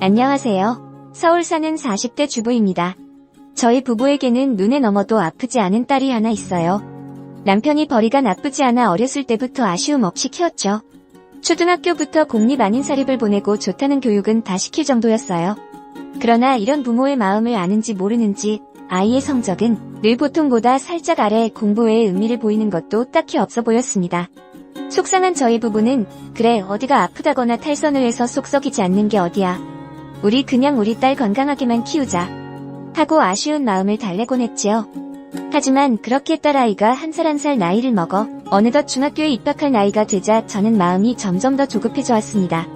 안녕하세요. 서울 사는 40대 주부입니다. 저희 부부에게는 눈에 넘어도 아프지 않은 딸이 하나 있어요. 남편이 벌이가 나쁘지 않아 어렸을 때부터 아쉬움 없이 키웠죠. 초등학교부터 공립 아닌 사립을 보내고 좋다는 교육은 다 시킬 정도였어요. 그러나 이런 부모의 마음을 아는지 모르는지 아이의 성적은 늘 보통보다 살짝 아래 공부 외에 의미를 보이는 것도 딱히 없어 보였습니다. 속상한 저희 부부는 그래 어디가 아프다거나 탈선을 해서 속 썩이지 않는 게 어디야. 우리 그냥 우리 딸 건강하게만 키우자 하고 아쉬운 마음을 달래곤 했지요. 하지만 그렇게 딸아이가 한 살 한 살 나이를 먹어 어느덧 중학교에 입학할 나이가 되자 저는 마음이 점점 더 조급해져 왔습니다.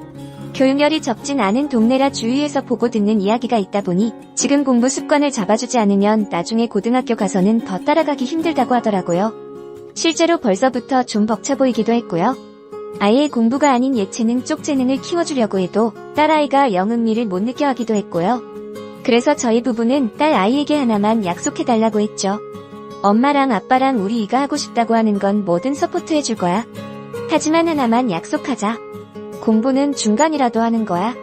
교육열이 적진 않은 동네라 주위에서 보고 듣는 이야기가 있다 보니 지금 공부 습관을 잡아주지 않으면 나중에 고등학교 가서는 더 따라가기 힘들다고 하더라고요. 실제로 벌써부터 좀 벅차 보이기도 했고요. 아이의 공부가 아닌 예체능 쪽 재능을 키워주려고 해도 딸아이가 영 흥미를 못 느껴 하기도 했고요. 그래서 저희 부부는 딸 아이에게 하나만 약속해달라고 했죠. 엄마랑 아빠랑 우리 이가 하고 싶다고 하는 건 뭐든 서포트해줄 거야. 하지만 하나만 약속하자. 공부는 중간이라도 하는 거야.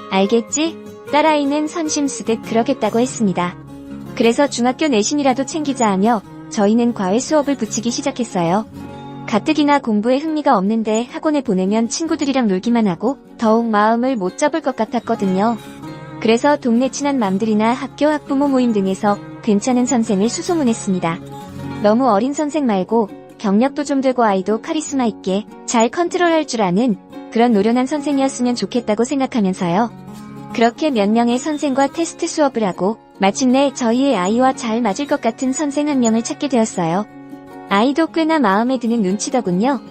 알겠지? 딸아이는 선심 쓰듯 그러겠다고 했습니다. 그래서 중학교 내신이라도 챙기자 하며 저희는 과외 수업을 붙이기 시작했어요. 가뜩이나 공부에 흥미가 없는데 학원에 보내면 친구들이랑 놀기만 하고 더욱 마음을 못 잡을 것 같았거든요. 그래서 동네 친한 맘들이나 학교 학부모 모임 등에서 괜찮은 선생을 수소문했습니다. 너무 어린 선생 말고 경력도 좀 되고 아이도 카리스마 있게 잘 컨트롤할 줄 아는 그런 노련한 선생이었으면 좋겠다고 생각하면서요. 그렇게 몇 명의 선생과 테스트 수업을 하고 마침내 저희의 아이와 잘 맞을 것 같은 선생 한 명을 찾게 되었어요. 아이도 꽤나 마음에 드는 눈치더군요.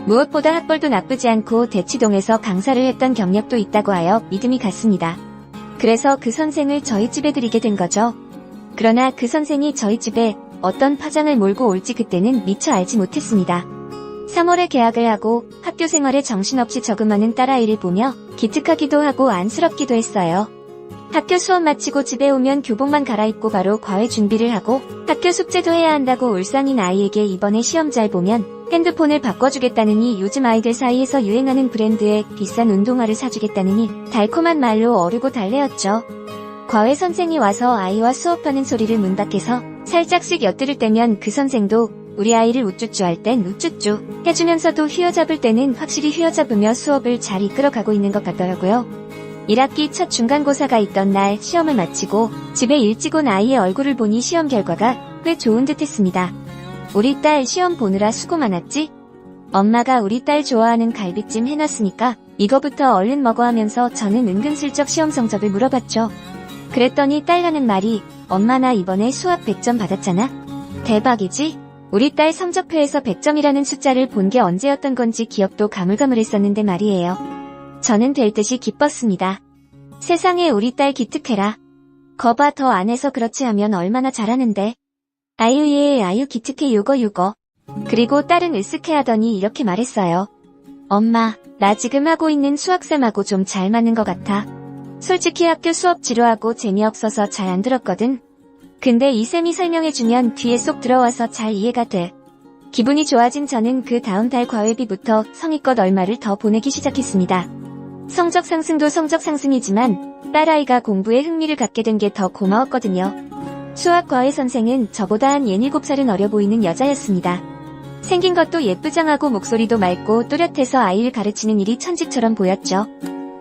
무엇보다 학벌도 나쁘지 않고 대치동에서 강사를 했던 경력도 있다고 하여 믿음이 갔습니다. 그래서 그 선생을 저희 집에 들이게 된 거죠. 그러나 그 선생이 저희 집에 어떤 파장을 몰고 올지 그때는 미처 알지 못했습니다. 3월에 개학을 하고 학교 생활에 정신없이 적응하는 딸아이를 보며 기특하기도 하고 안쓰럽기도 했어요. 학교 수업 마치고 집에 오면 교복만 갈아입고 바로 과외 준비를 하고 학교 숙제도 해야 한다고 울상인 아이에게 이번에 시험 잘 보면 핸드폰을 바꿔주겠다느니 요즘 아이들 사이에서 유행하는 브랜드의 비싼 운동화를 사주겠다느니 달콤한 말로 어르고 달래었죠. 과외 선생이 와서 아이와 수업하는 소리를 문 밖에서 살짝씩 엿들을 때면 그 선생도 우리 아이를 우쭈쭈 할 땐 우쭈쭈 해주면서도 휘어잡을 때는 확실히 휘어잡으며 수업을 잘 이끌어가고 있는 것 같더라고요. 1학기 첫 중간고사가 있던 날 시험을 마치고 집에 일찍 온 아이의 얼굴을 보니 시험 결과가 꽤 좋은 듯 했습니다. 우리 딸 시험 보느라 수고 많았지? 엄마가 우리 딸 좋아하는 갈비찜 해놨으니까 이거부터 얼른 먹어 하면서 저는 은근슬쩍 시험 성적을 물어봤죠. 그랬더니 딸 하는 말이 엄마 나 이번에 수학 100점 받았잖아? 대박이지? 우리 딸 성적표에서 100점이라는 숫자를 본 게 언제였던 건지 기억도 가물가물했었는데 말이에요. 저는 될 듯이 기뻤습니다. 세상에 우리 딸 기특해라. 거봐 더 안 해서 그렇지 하면 얼마나 잘하는데. 아유 예 아유 기특해 요거. 그리고 딸은 으쓱해 하더니 이렇게 말했어요. 엄마 나 지금 하고 있는 수학쌤하고 좀 잘 맞는 것 같아. 솔직히 학교 수업 지루하고 재미없어서 잘 안 들었거든. 근데 이 쌤이 설명해주면 뒤에 쏙 들어와서 잘 이해가 돼. 기분이 좋아진 저는 그 다음 달 과외비부터 성의껏 얼마를 더 보내기 시작했습니다. 성적 상승도 성적 상승이지만 딸아이가 공부에 흥미를 갖게 된 게 더 고마웠거든요. 수학 과외 선생은 저보다 한 67살은 어려 보이는 여자였습니다. 생긴 것도 예쁘장하고 목소리도 맑고 또렷해서 아이를 가르치는 일이 천직처럼 보였죠.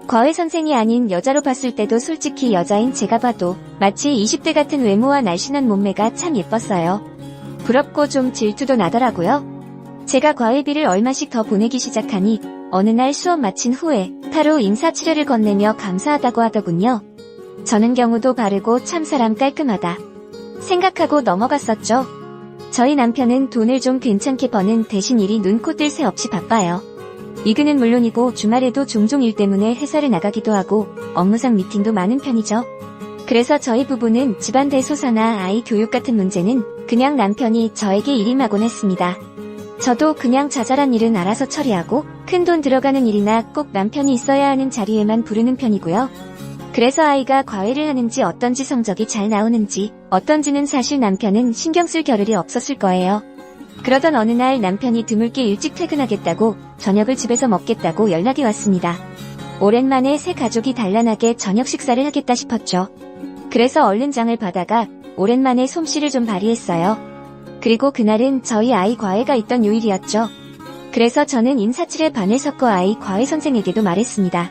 과외 선생이 아닌 여자로 봤을 때도 솔직히 여자인 제가 봐도 마치 20대 같은 외모와 날씬한 몸매가 참 예뻤어요. 부럽고 좀 질투도 나더라고요. 제가 과외비를 얼마씩 더 보내기 시작하니 어느 날 수업 마친 후에 바로 인사치레를 건네며 감사하다고 하더군요. 저는 경우도 바르고 참 사람 깔끔하다 생각하고 넘어갔었죠. 저희 남편은 돈을 좀 괜찮게 버는 대신 일이 눈코 뜰 새 없이 바빠요. 이근은 물론이고 주말에도 종종 일 때문에 회사를 나가기도 하고 업무상 미팅도 많은 편이죠. 그래서 저희 부부는 집안 대소사나 아이 교육 같은 문제는 그냥 남편이 저에게 일임하곤 했습니다. 저도 그냥 자잘한 일은 알아서 처리하고 큰 돈 들어가는 일이나 꼭 남편이 있어야 하는 자리에만 부르는 편이고요. 그래서 아이가 과외를 하는지 어떤지 성적이 잘 나오는지 어떤지는 사실 남편은 신경 쓸 겨를이 없었을 거예요. 그러던 어느 날 남편이 드물게 일찍 퇴근하겠다고 저녁을 집에서 먹겠다고 연락이 왔습니다. 오랜만에 새 가족이 단란하게 저녁 식사를 하겠다 싶었죠. 그래서 얼른 장을 받아가 오랜만에 솜씨를 좀 발휘했어요. 그리고 그날은 저희 아이 과외가 있던 요일이었죠. 그래서 저는 인사치레 반을 섞어 아이 과외 선생에게도 말했습니다.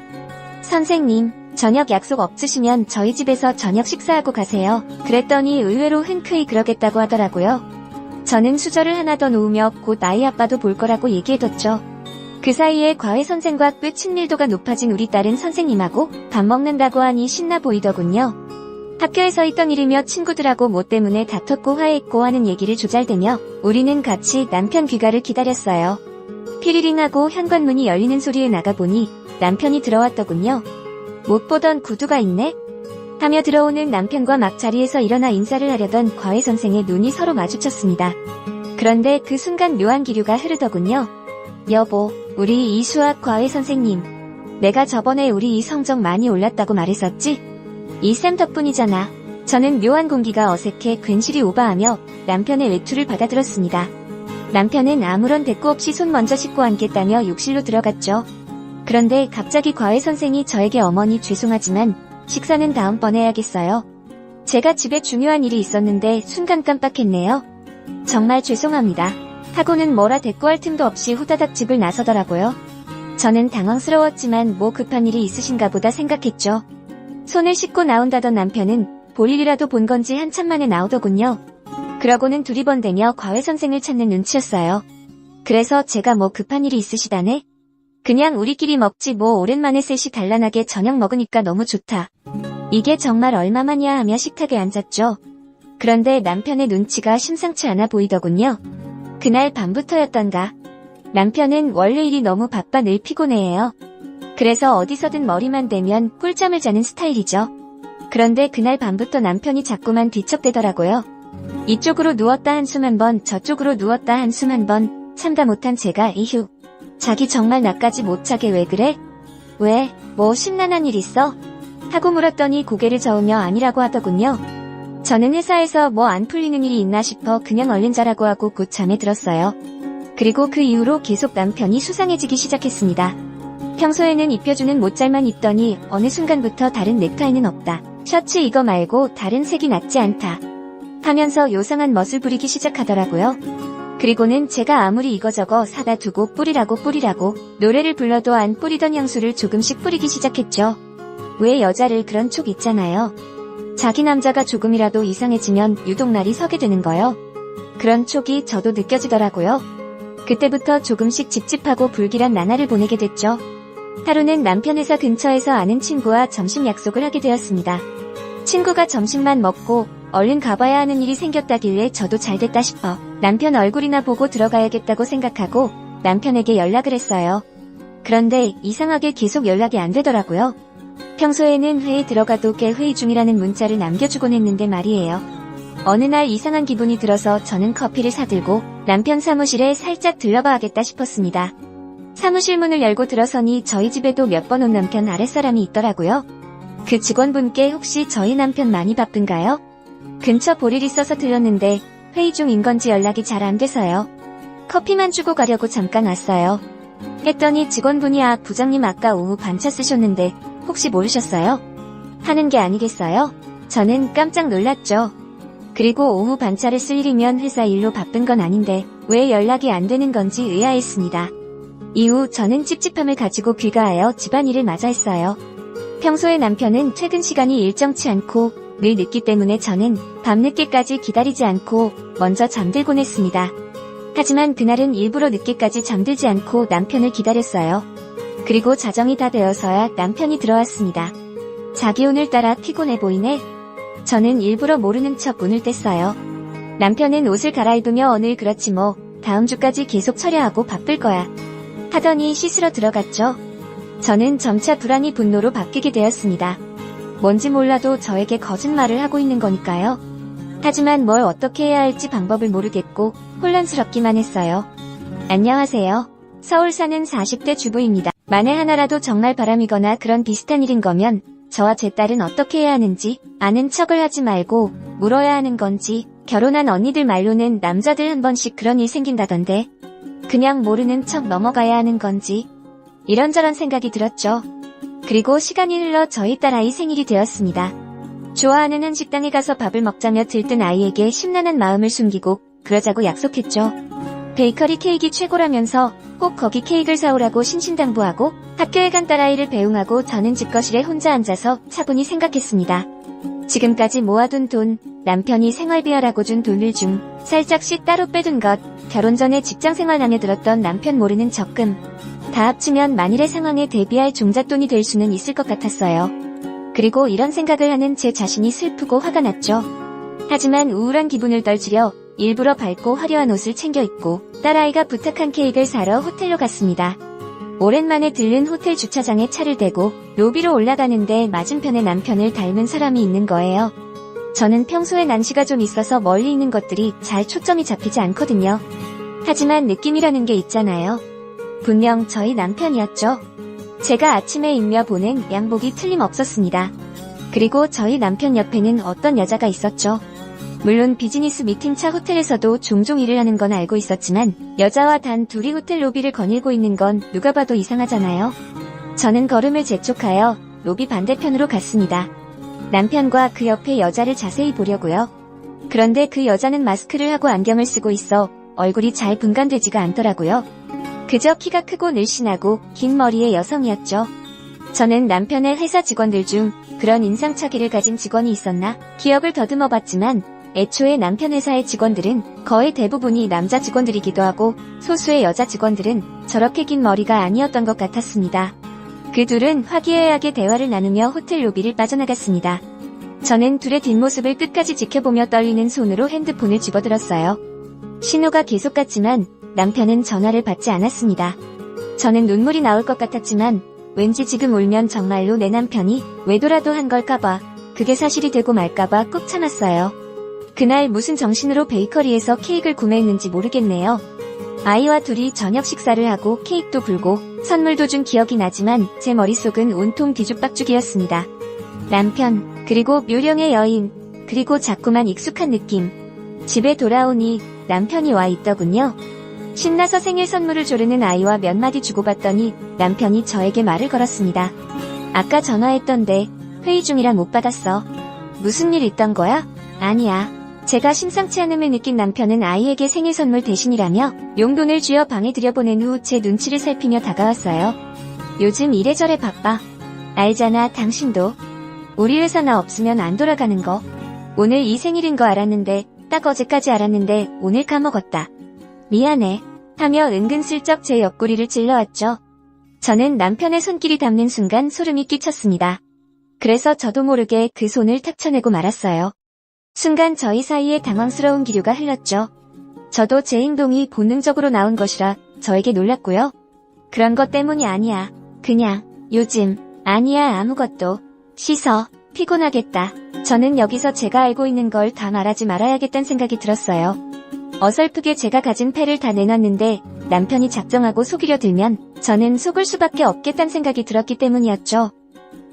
선생님, 저녁 약속 없으시면 저희 집에서 저녁 식사하고 가세요. 그랬더니 의외로 흔쾌히 그러겠다고 하더라고요. 저는 수저를 하나 더 놓으며 곧 아이 아빠도 볼 거라고 얘기해뒀죠. 그 사이에 과외 선생과 꽤 친밀도가 높아진 우리 딸은 선생님하고 밥 먹는다고 하니 신나 보이더군요. 학교에서 있던 일이며 친구들하고 뭐 때문에 다퉜고 화해했고 하는 얘기를 조잘대며 우리는 같이 남편 귀가를 기다렸어요. 피리링하고 현관문이 열리는 소리에 나가보니 남편이 들어왔더군요. 못 보던 구두가 있네? 하며 들어오는 남편과 막 자리에서 일어나 인사를 하려던 과외 선생의 눈이 서로 마주쳤습니다. 그런데 그 순간 묘한 기류가 흐르더군요. 여보, 우리 이 수학 과외 선생님. 내가 저번에 우리 이 성적 많이 올랐다고 말했었지? 이 쌤 덕분이잖아. 저는 묘한 공기가 어색해 괜시리 오바하며 남편의 외투를 받아들었습니다. 남편은 아무런 대꾸 없이 손 먼저 씻고 앉겠다며 욕실로 들어갔죠. 그런데 갑자기 과외 선생이 저에게 어머니 죄송하지만 식사는 다음번에 해야겠어요. 제가 집에 중요한 일이 있었는데 순간 깜빡했네요. 정말 죄송합니다. 하고는 뭐라 대꾸할 틈도 없이 후다닥 집을 나서더라고요. 저는 당황스러웠지만 뭐 급한 일이 있으신가 보다 생각했죠. 손을 씻고 나온다던 남편은 볼일이라도 본 건지 한참 만에 나오더군요. 그러고는 두리번대며 과외 선생을 찾는 눈치였어요. 그래서 제가 뭐 급한 일이 있으시다네? 그냥 우리끼리 먹지 뭐 오랜만에 셋이 단란하게 저녁 먹으니까 너무 좋다. 이게 정말 얼마만이야 하며 식탁에 앉았죠. 그런데 남편의 눈치가 심상치 않아 보이더군요. 그날 밤부터였던가. 남편은 원래 일이 너무 바빠 늘 피곤해해요. 그래서 어디서든 머리만 대면 꿀잠을 자는 스타일이죠. 그런데 그날 밤부터 남편이 자꾸만 뒤척대더라고요. 이쪽으로 누웠다 한숨 한 번, 저쪽으로 누웠다 한숨 한 번, 참다 못한 제가 이휴. 자기 정말 나까지 못 차게 왜 그래? 왜? 뭐 심란한 일 있어? 하고 물었더니 고개를 저으며 아니라고 하더군요. 저는 회사에서 뭐 안 풀리는 일이 있나 싶어 그냥 얼른 자라고 하고 곧 잠에 들었어요. 그리고 그 이후로 계속 남편이 수상해지기 시작했습니다. 평소에는 입혀주는 못잘만 입더니 어느 순간부터 다른 넥타이는 없다. 셔츠 이거 말고 다른 색이 낫지 않다. 하면서 요상한 멋을 부리기 시작하더라고요. 그리고는 제가 아무리 이거저거 사다 두고 뿌리라고 노래를 불러도 안 뿌리던 향수를 조금씩 뿌리기 시작했죠. 왜 여자를 그런 촉 있잖아요. 자기 남자가 조금이라도 이상해지면 유독 날이 서게 되는 거요. 그런 촉이 저도 느껴지더라고요. 그때부터 조금씩 찝찝하고 불길한 나날을 보내게 됐죠. 하루는 남편 회사 근처에서 아는 친구와 점심 약속을 하게 되었습니다. 친구가 점심만 먹고 얼른 가봐야 하는 일이 생겼다길래 저도 잘됐다 싶어 남편 얼굴이나 보고 들어가야겠다고 생각하고 남편에게 연락을 했어요. 그런데 이상하게 계속 연락이 안 되더라고요. 평소에는 회의에 들어가도 꽤 회의 중이라는 문자를 남겨주곤 했는데 말이에요. 어느 날 이상한 기분이 들어서 저는 커피를 사들고 남편 사무실에 살짝 들러봐야겠다 싶었습니다. 사무실 문을 열고 들어서니 저희 집에도 몇 번 온 남편 아랫사람이 있더라고요. 그 직원분께 혹시 저희 남편 많이 바쁜가요? 근처 볼 일 있어서 들렀는데 회의 중인 건지 연락이 잘 안 돼서요. 커피만 주고 가려고 잠깐 왔어요. 했더니 직원분이 부장님 아까 오후 반차 쓰셨는데 혹시 모르셨어요? 하는 게 아니겠어요? 저는 깜짝 놀랐죠. 그리고 오후 반차를 쓸 일이면 회사 일로 바쁜 건 아닌데 왜 연락이 안 되는 건지 의아했습니다. 이후 저는 찝찝함을 가지고 귀가하여 집안일을 마저 했어요. 평소에 남편은 퇴근 시간이 일정치 않고 늘 늦기 때문에 저는 밤늦게까지 기다리지 않고 먼저 잠들곤 했습니다. 하지만 그날은 일부러 늦게까지 잠들지 않고 남편을 기다렸어요. 그리고 자정이 다 되어서야 남편이 들어왔습니다. 자기 오늘따라 피곤해 보이네? 저는 일부러 모르는 척 문을 뗐어요. 남편은 옷을 갈아입으며 오늘 그렇지 뭐 다음 주까지 계속 처리하고 바쁠 거야 하더니 씻으러 들어갔죠. 저는 점차 불안이 분노로 바뀌게 되었습니다. 뭔지 몰라도 저에게 거짓말을 하고 있는 거니까요. 하지만 뭘 어떻게 해야 할지 방법을 모르겠고 혼란스럽기만 했어요. 안녕하세요. 서울 사는 40대 주부입니다. 만에 하나라도 정말 바람이거나 그런 비슷한 일인 거면 저와 제 딸은 어떻게 해야 하는지 아는 척을 하지 말고 물어야 하는 건지 결혼한 언니들 말로는 남자들 한 번씩 그런 일 생긴다던데 그냥 모르는 척 넘어가야 하는 건지 이런저런 생각이 들었죠. 그리고 시간이 흘러 저희 딸아이 생일이 되었습니다. 좋아하는 한식당에 가서 밥을 먹자며 들뜬 아이에게 심란한 마음을 숨기고 그러자고 약속했죠. 베이커리 케이크 최고라면서 꼭 거기 케이크를 사오라고 신신당부하고 학교에 간 딸아이를 배웅하고 저는 집거실에 혼자 앉아서 차분히 생각했습니다. 지금까지 모아둔 돈, 남편이 생활비하라고 준 돈을 중 살짝씩 따로 빼둔 것, 결혼 전에 직장생활하며 들었던 남편 모르는 적금, 다 합치면 만일의 상황에 대비할 종잣돈이 될 수는 있을 것 같았어요. 그리고 이런 생각을 하는 제 자신이 슬프고 화가 났죠. 하지만 우울한 기분을 떨치려 일부러 밝고 화려한 옷을 챙겨 입고 딸아이가 부탁한 케이크를 사러 호텔로 갔습니다. 오랜만에 들른 호텔 주차장에 차를 대고 로비로 올라가는데 맞은편에 남편을 닮은 사람이 있는 거예요. 저는 평소에 난시가 좀 있어서 멀리 있는 것들이 잘 초점이 잡히지 않거든요. 하지만 느낌이라는 게 있잖아요. 분명 저희 남편이었죠. 제가 아침에 입며 보는 양복이 틀림없었습니다. 그리고 저희 남편 옆에는 어떤 여자가 있었죠. 물론 비즈니스 미팅차 호텔에서도 종종 일을 하는 건 알고 있었지만 여자와 단 둘이 호텔 로비를 거닐고 있는 건 누가 봐도 이상하잖아요. 저는 걸음을 재촉하여 로비 반대편으로 갔습니다. 남편과 그 옆에 여자를 자세히 보려고요. 그런데 그 여자는 마스크를 하고 안경을 쓰고 있어 얼굴이 잘 분간되지가 않더라고요. 그저 키가 크고 늘씬하고 긴 머리의 여성이었죠. 저는 남편의 회사 직원들 중 그런 인상착의를 가진 직원이 있었나 기억을 더듬어 봤지만 애초에 남편 회사의 직원들은 거의 대부분이 남자 직원들이기도 하고 소수의 여자 직원들은 저렇게 긴 머리가 아니었던 것 같았습니다. 그 둘은 화기애애하게 대화를 나누며 호텔 로비를 빠져나갔습니다. 저는 둘의 뒷모습을 끝까지 지켜보며 떨리는 손으로 핸드폰을 집어들었어요. 신호가 계속 갔지만 남편은 전화를 받지 않았습니다. 저는 눈물이 나올 것 같았지만 왠지 지금 울면 정말로 내 남편이 외도라도 한 걸까봐, 그게 사실이 되고 말까봐 꾹 참았어요. 그날 무슨 정신으로 베이커리에서 케이크를 구매했는지 모르겠네요. 아이와 둘이 저녁 식사를 하고 케이크도 불고 선물도 준 기억이 나지만 제 머릿속은 온통 뒤죽박죽이었습니다. 남편, 그리고 묘령의 여인, 그리고 자꾸만 익숙한 느낌. 집에 돌아오니 남편이 와 있더군요. 신나서 생일 선물을 조르는 아이와 몇 마디 주고받더니 남편이 저에게 말을 걸었습니다. 아까 전화했던데 회의 중이라 못 받았어. 무슨 일 있던 거야? 아니야. 제가 심상치 않음을 느낀 남편은 아이에게 생일 선물 대신이라며 용돈을 쥐어 방에 들여보낸 후 제 눈치를 살피며 다가왔어요. 요즘 이래저래 바빠. 알잖아, 당신도. 우리 회사 나 없으면 안 돌아가는 거. 오늘 이 생일인 거 알았는데 딱 어제까지 알았는데 오늘 까먹었다. 미안해. 하며 은근슬쩍 제 옆구리를 찔러왔죠. 저는 남편의 손길이 닿는 순간 소름이 끼쳤습니다. 그래서 저도 모르게 그 손을 탁 쳐내고 말았어요. 순간 저희 사이에 당황스러운 기류가 흘렀죠. 저도 제 행동이 본능적으로 나온 것이라 저에게 놀랐고요. 그런 것 때문이 아니야. 그냥 요즘 아니야 아무것도. 씻어. 피곤하겠다. 저는 여기서 제가 알고 있는 걸 다 말하지 말아야겠다는 생각이 들었어요. 어설프게 제가 가진 패를 다 내놨는데 남편이 작정하고 속이려 들면 저는 속을 수밖에 없겠다는 생각이 들었기 때문이었죠.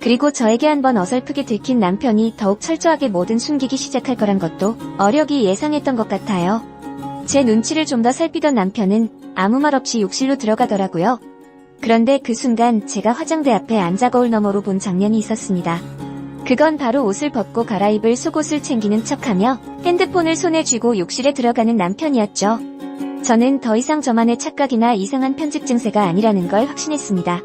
그리고 저에게 한번 어설프게 들킨 남편이 더욱 철저하게 뭐든 숨기기 시작할 거란 것도 어력이 예상했던 것 같아요. 제 눈치를 좀 더 살피던 남편은 아무 말 없이 욕실로 들어가더라고요. 그런데 그 순간 제가 화장대 앞에 앉아 거울 너머로 본 장면이 있었습니다. 그건 바로 옷을 벗고 갈아입을 속옷을 챙기는 척하며 핸드폰을 손에 쥐고 욕실에 들어가는 남편이었죠. 저는 더 이상 저만의 착각이나 이상한 편집 증세가 아니라는 걸 확신했습니다.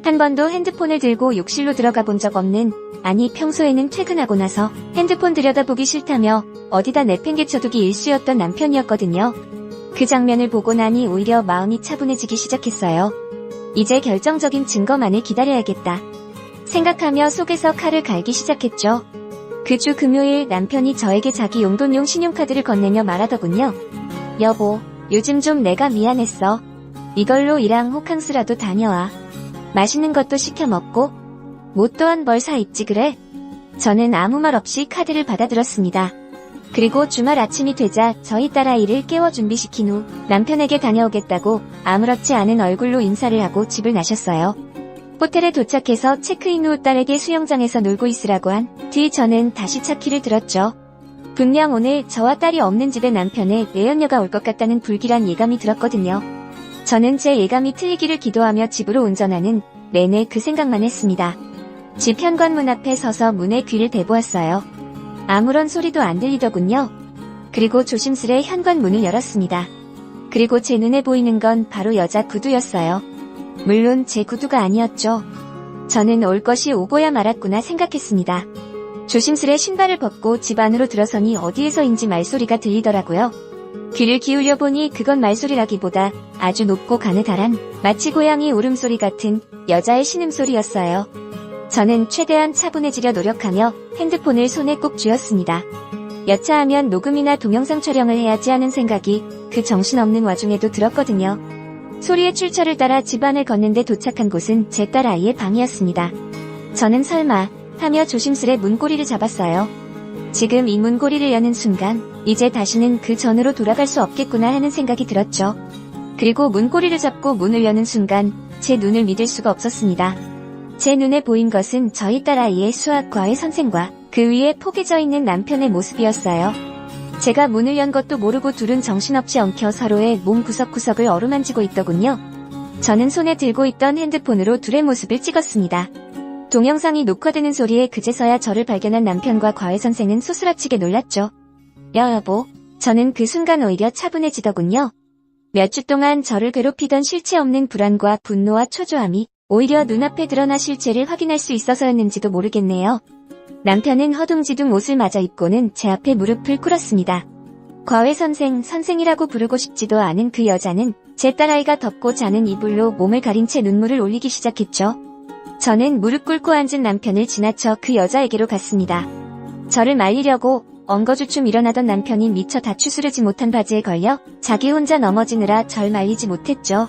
한 번도 핸드폰을 들고 욕실로 들어가 본 적 없는, 아니 평소에는 퇴근하고 나서 핸드폰 들여다보기 싫다며 어디다 내팽개쳐두기 일쑤였던 남편이었거든요. 그 장면을 보고 나니 오히려 마음이 차분해지기 시작했어요. 이제 결정적인 증거만을 기다려야겠다 생각하며 속에서 칼을 갈기 시작했죠. 그 주 금요일 남편이 저에게 자기 용돈용 신용카드를 건네며 말하더군요. 여보, 요즘 좀 내가 미안했어. 이걸로 이랑 호캉스라도 다녀와. 맛있는 것도 시켜 먹고 뭐 또한 뭘 사 입지 그래? 저는 아무 말 없이 카드를 받아들었습니다. 그리고 주말 아침이 되자 저희 딸아이를 깨워 준비시킨 후 남편에게 다녀오겠다고 아무렇지 않은 얼굴로 인사를 하고 집을 나셨어요. 호텔에 도착해서 체크인 후 딸에게 수영장에서 놀고 있으라고 한 뒤 저는 다시 차키를 들었죠. 분명 오늘 저와 딸이 없는 집에 남편의 내연녀가 올 것 같다는 불길한 예감이 들었거든요. 저는 제 예감이 틀리기를 기도하며 집으로 운전하는 내내 그 생각만 했습니다. 집 현관문 앞에 서서 문에 귀를 대보았어요. 아무런 소리도 안 들리더군요. 그리고 조심스레 현관문을 열었습니다. 그리고 제 눈에 보이는 건 바로 여자 구두였어요. 물론 제 구두가 아니었죠. 저는 올 것이 오고야 말았구나 생각했습니다. 조심스레 신발을 벗고 집 안으로 들어서니 어디에서인지 말소리가 들리더라고요. 귀를 기울여 보니 그건 말소리라기보다 아주 높고 가느다란 마치 고양이 울음소리 같은 여자의 신음소리였어요. 저는 최대한 차분해지려 노력하며 핸드폰을 손에 꼭 쥐었습니다. 여차하면 녹음이나 동영상 촬영을 해야지 하는 생각이 그 정신없는 와중에도 들었거든요. 소리의 출처를 따라 집안을 걷는데 도착한 곳은 제 딸아이의 방이었습니다. 저는 설마 하며 조심스레 문고리를 잡았어요. 지금 이 문고리를 여는 순간 이제 다시는 그 전으로 돌아갈 수 없겠구나 하는 생각이 들었죠. 그리고 문고리를 잡고 문을 여는 순간 제 눈을 믿을 수가 없었습니다. 제 눈에 보인 것은 저희 딸아이의 수학과외 선생과 그 위에 포개져 있는 남편의 모습이었어요. 제가 문을 연 것도 모르고 둘은 정신없이 엉켜 서로의 몸 구석구석을 어루만지고 있더군요. 저는 손에 들고 있던 핸드폰으로 둘의 모습을 찍었습니다. 동영상이 녹화되는 소리에 그제서야 저를 발견한 남편과 과외 선생은 소스라치게 놀랐죠. 여보, 저는 그 순간 오히려 차분해지더군요. 몇 주 동안 저를 괴롭히던 실체 없는 불안과 분노와 초조함이 오히려 눈앞에 드러나 실체를 확인할 수 있어서였는지도 모르겠네요. 남편은 허둥지둥 옷을 마저 입고는 제 앞에 무릎을 꿇었습니다. 과외 선생이라고 부르고 싶지도 않은 그 여자는 제 딸아이가 덮고 자는 이불로 몸을 가린 채 눈물을 올리기 시작했죠. 저는 무릎 꿇고 앉은 남편을 지나쳐 그 여자에게로 갔습니다. 저를 말리려고 엉거주춤 일어나던 남편이 미처 다 추스르지 못한 바지에 걸려 자기 혼자 넘어지느라 절 말리지 못했죠.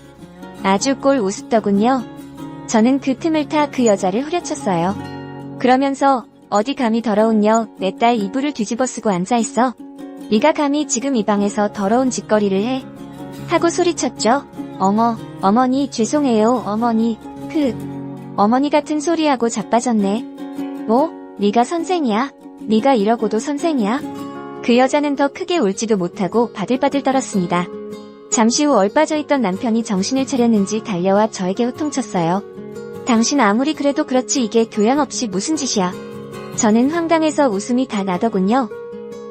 아주 꼴 우습더군요. 저는 그 틈을 타 그 여자를 후려쳤어요. 그러면서 어디 감히 더러운 내 딸 이불을 뒤집어 쓰고 앉아있어. 네가 감히 지금 이 방에서 더러운 짓거리를 해. 하고 소리쳤죠. 어머니 죄송해요 어머니. 어머니 같은 소리하고 자빠졌네. 뭐? 네가 선생이야? 네가 이러고도 선생이야? 그 여자는 더 크게 울지도 못하고 바들바들 떨었습니다. 잠시 후 얼빠져있던 남편이 정신을 차렸는지 달려와 저에게 호통쳤어요. 당신 아무리 그래도 그렇지 이게 교양 없이 무슨 짓이야. 저는 황당해서 웃음이 다 나더군요.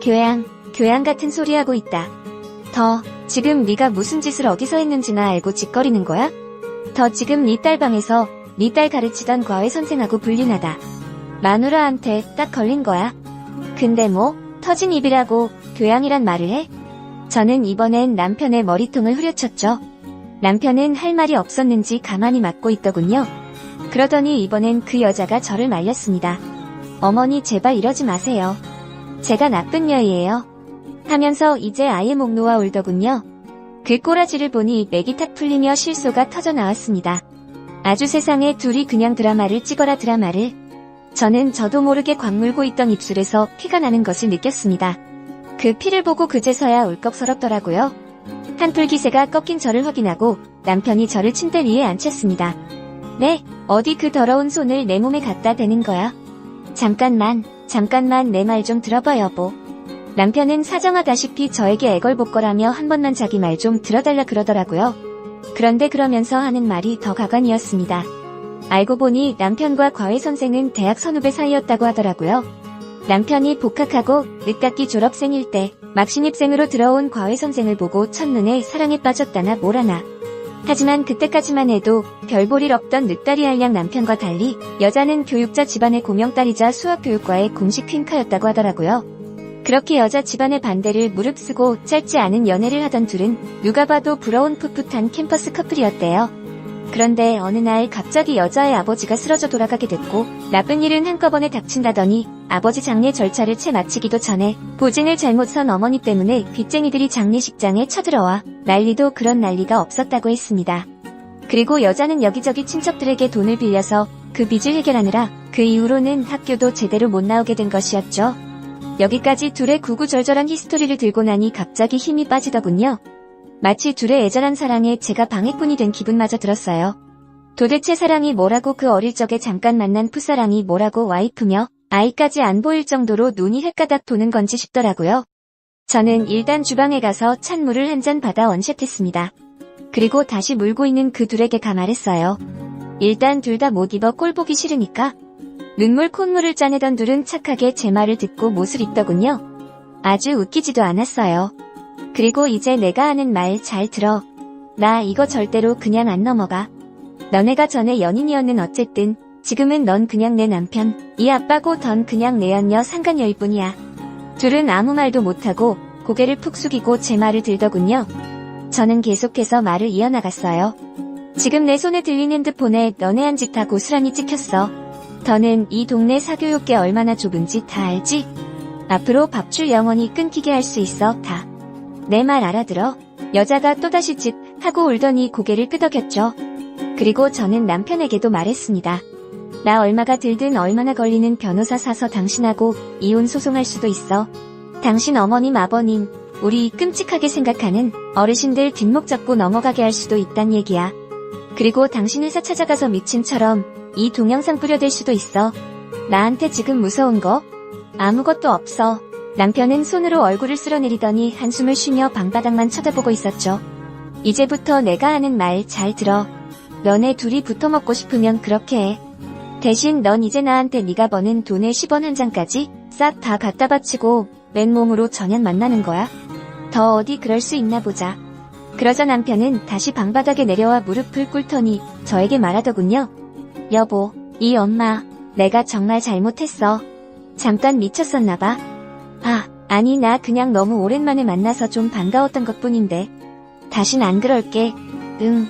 교양 같은 소리하고 있다. 지금 네가 무슨 짓을 어디서 했는지나 알고 짓거리는 거야? 지금 네 딸 방에서 네 딸 가르치던 과외 선생하고 불륜하다. 마누라한테 딱 걸린 거야. 근데 뭐 터진 입이라고 교양이란 말을 해? 저는 이번엔 남편의 머리통을 후려쳤죠. 남편은 할 말이 없었는지 가만히 맞고 있더군요. 그러더니 이번엔 그 여자가 저를 말렸습니다. 어머니 제발 이러지 마세요. 제가 나쁜 여이에요. 하면서 이제 아예 목 놓아 울더군요. 그 꼬라지를 보니 맥이 탁 풀리며 실소가 터져 나왔습니다. 아주 세상에 둘이 그냥 드라마를 찍어라 드라마를. 저는 저도 모르게 광물고 있던 입술에서 피가 나는 것을 느꼈습니다. 그 피를 보고 그제서야 울컥서럽더라고요. 한풀 기세가 꺾인 저를 확인하고 남편이 저를 침대 위에 앉혔습니다. 네, 어디 그 더러운 손을 내 몸에 갖다 대는 거야? 잠깐만 내 말 좀 들어봐 여보. 남편은 사정하다시피 저에게 애걸복걸하며 한 번만 자기 말 좀 들어달라 그러더라고요. 그런데 그러면서 하는 말이 더 가관이었습니다. 알고 보니 남편과 과외 선생은 대학 선후배 사이였다고 하더라고요. 남편이 복학하고 늦깎이 졸업생일 때 막 신입생으로 들어온 과외 선생을 보고 첫눈에 사랑에 빠졌다나 뭐라나. 하지만 그때까지만 해도 별 볼 일 없던 늦다리 한량 남편과 달리 여자는 교육자 집안의 고명딸이자 수학교육과의 공식 퀸카였다고 하더라고요. 그렇게 여자 집안의 반대를 무릅쓰고 짧지 않은 연애를 하던 둘은 누가 봐도 부러운 풋풋한 캠퍼스 커플이었대요. 그런데 어느 날 갑자기 여자의 아버지가 쓰러져 돌아가게 됐고 나쁜 일은 한꺼번에 닥친다더니 아버지 장례 절차를 채 마치기도 전에 보증을 잘못 선 어머니 때문에 빚쟁이들이 장례식장에 쳐들어와 난리도 그런 난리가 없었다고 했습니다. 그리고 여자는 여기저기 친척들에게 돈을 빌려서 그 빚을 해결하느라 그 이후로는 학교도 제대로 못 나오게 된 것이었죠. 여기까지 둘의 구구절절한 히스토리를 들고 나니 갑자기 힘이 빠지더군요. 마치 둘의 애절한 사랑에 제가 방해꾼이 된 기분마저 들었어요. 도대체 사랑이 뭐라고 그 어릴 적에 잠깐 만난 풋사랑이 뭐라고 와이프며 아이까지 안 보일 정도로 눈이 헷가닥 도는 건지 싶더라고요. 저는 일단 주방에 가서 찬물을 한 잔 받아 원샷했습니다. 그리고 다시 물고 있는 그 둘에게 말했어요. 일단 둘 다 못 입어 꼴 보기 싫으니까. 눈물 콧물을 짜내던 둘은 착하게 제 말을 듣고 못을 입더군요. 아주 웃기지도 않았어요. 그리고 이제 내가 하는 말 잘 들어. 나 이거 절대로 그냥 안 넘어가. 너네가 전에 연인이었는 어쨌든 지금은 넌 그냥 내 남편, 이 아빠고 넌 그냥 내 연녀 상간녀일 뿐이야. 둘은 아무 말도 못하고 고개를 푹 숙이고 제 말을 들더군요. 저는 계속해서 말을 이어나갔어요. 지금 내 손에 들린 핸드폰에 너네 한 짓 다 고스란히 찍혔어. 더는 이 동네 사교육계 얼마나 좁은지 다 알지? 앞으로 밥줄 영원히 끊기게 할 수 있어, 다. 내 말 알아들어? 여자가 또다시 쯧 하고 울더니 고개를 끄덕였죠. 그리고 저는 남편에게도 말했습니다. 나 얼마가 들든 얼마나 걸리는 변호사 사서 당신하고 이혼 소송할 수도 있어. 당신 어머님 아버님, 우리 끔찍하게 생각하는 어르신들 뒷목 잡고 넘어가게 할 수도 있단 얘기야. 그리고 당신 회사 찾아가서 미친처럼 이 동영상 뿌려댈 수도 있어. 나한테 지금 무서운 거? 아무것도 없어. 남편은 손으로 얼굴을 쓸어내리더니 한숨을 쉬며 방바닥만 쳐다보고 있었죠. 이제부터 내가 하는 말 잘 들어. 너네 둘이 붙어먹고 싶으면 그렇게 해. 대신 넌 이제 나한테 네가 버는 돈의 10원 한 장까지 싹 다 갖다 바치고 맨몸으로 전현 만나는 거야. 더 어디 그럴 수 있나 보자. 그러자 남편은 다시 방바닥에 내려와 무릎을 꿇더니 저에게 말하더군요. 여보, 이 엄마, 내가 정말 잘못했어. 잠깐 미쳤었나봐. 아니 나 그냥 너무 오랜만에 만나서 좀 반가웠던 것뿐인데. 다신 안 그럴게. 응.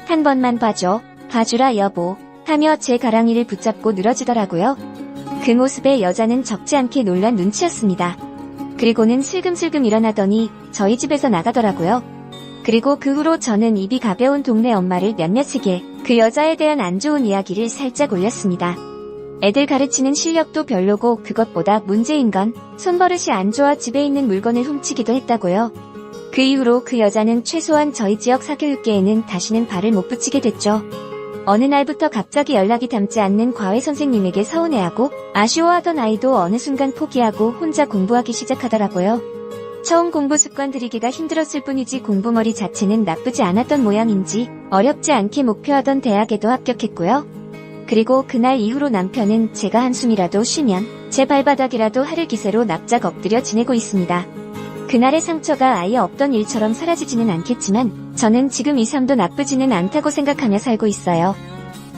한 번만 봐줘. 봐주라 여보. 하며 제 가랑이를 붙잡고 늘어지더라고요. 그 모습에 여자는 적지 않게 놀란 눈치였습니다. 그리고는 슬금슬금 일어나더니 저희 집에서 나가더라고요. 그리고 그 후로 저는 입이 가벼운 동네 엄마를 몇몇에게 그 여자에 대한 안 좋은 이야기를 살짝 올렸습니다. 애들 가르치는 실력도 별로고 그것보다 문제인 건 손버릇이 안 좋아 집에 있는 물건을 훔치기도 했다고요. 그 이후로 그 여자는 최소한 저희 지역 사교육계에는 다시는 발을 못 붙이게 됐죠. 어느 날부터 갑자기 연락이 닿지 않는 과외 선생님에게 서운해하고 아쉬워하던 아이도 어느 순간 포기하고 혼자 공부하기 시작하더라고요. 처음 공부 습관 들이기가 힘들었을 뿐이지 공부머리 자체는 나쁘지 않았던 모양인지 어렵지 않게 목표하던 대학에도 합격했고요. 그리고 그날 이후로 남편은 제가 한숨이라도 쉬면 제 발바닥이라도 하를 기세로 납작 엎드려 지내고 있습니다. 그날의 상처가 아예 없던 일처럼 사라지지는 않겠지만 저는 지금 이 삶도 나쁘지는 않다고 생각하며 살고 있어요.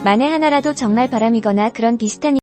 만에 하나라도 정말 바람이거나 그런 비슷한